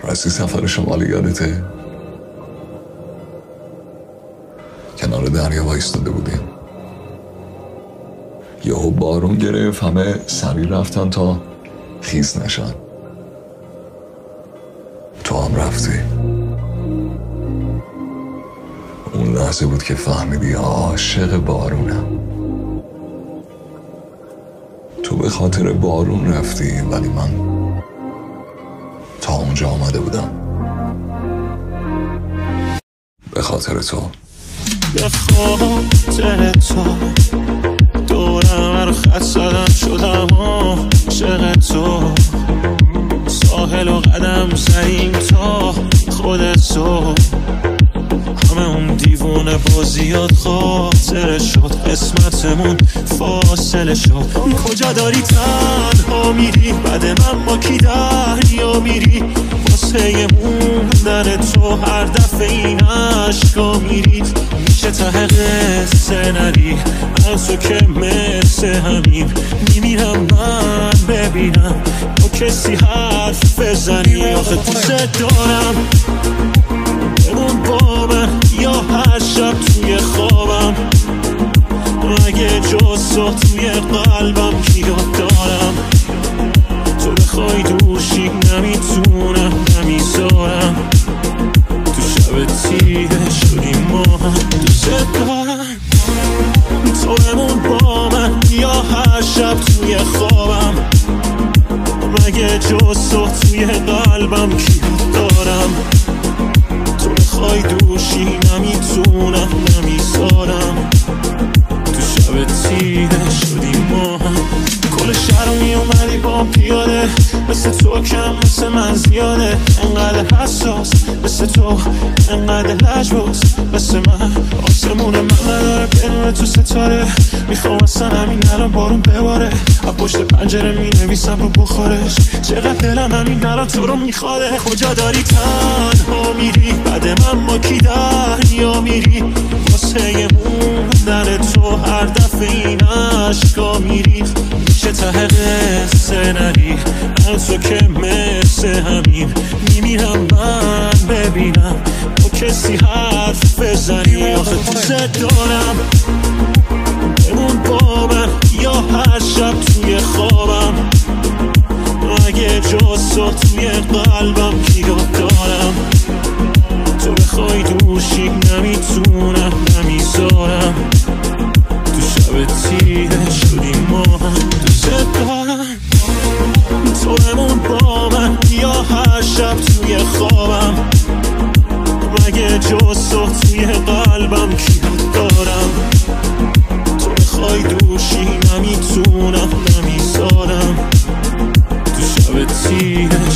راستی سفر شمالی یادته؟ کنار دریا وایستاده بودیم، یهو بارون گرفت، همه سریع رفتن تا خیس نشن. تو هم رفتی. اون لحظه بود که فهمیدی عاشق بارونم. تو به خاطر بارون رفتی، ولی من تا اونجا آمده بودم به خاطر تو. به خاطر تو دورم رو خط زدم، شدم عاشق تو. ساحل و قدم زدیم تا خودت تو. همه اون دیوونه بازیات خاطره شد، قسمتمون فاصله شد. کجا داری تنها میری؟ بعد من با کی دریا میری؟ واسه موندن تو هر دفعه این عشقا میرید. میشه ته قصه نری از تو که مثل همین میمیرم من ببینم با کسی حرف بزنی. آخه دوست دارم بمون با من یا هر شب توی خوابم، اگه جز تو توی قلبم کیو دارم. تو بخوای دوشی نمیتونم نمیذارم، تو شب تیره شدیم ما هم. دوست دارم تو بمون با من یا هر شب توی خوابم، اگه جز تو توی قلبم کیو دارم. تو بخوای دوشی نمیتونم نمیذارم، تو شب تیره شدیم ما هم. کل شهر رو میومدی با پیاده، مثل تو کم مثل من زیاده. انقدر حساس مثل تو، انقدر لجباز مثل من. آسمون من نداره بدون تو ستاره، میخوام اصلا همین الان بارون بباره. از پشت پنجره مینویسم رو بخارش، چقدر دلم همین الان تو رو میخواره. کجا داری تنها میری؟ بعد من با کی دریا میری؟ واسه موندن تو هر دفعه این عشقا میری. میشه ته قصه نری از تو که مثل همین میمیرم من ببینم با کسی حرف بزنی. آخه دوست دارم بمون با من یا هر شب توی خوابم، اگه جز تو توی قلبم کیو دارم. تو بخوای دوشی نمیتونم نمیذارم، تو شب تیره شدیم ما هم. دوست دارم تو بمون با من یا هر شب توی خوابم، مگه جز تو توی قلبم کیو دارم. تو بخوای دوشی نمیتونم نمیذارم، تو شب تیره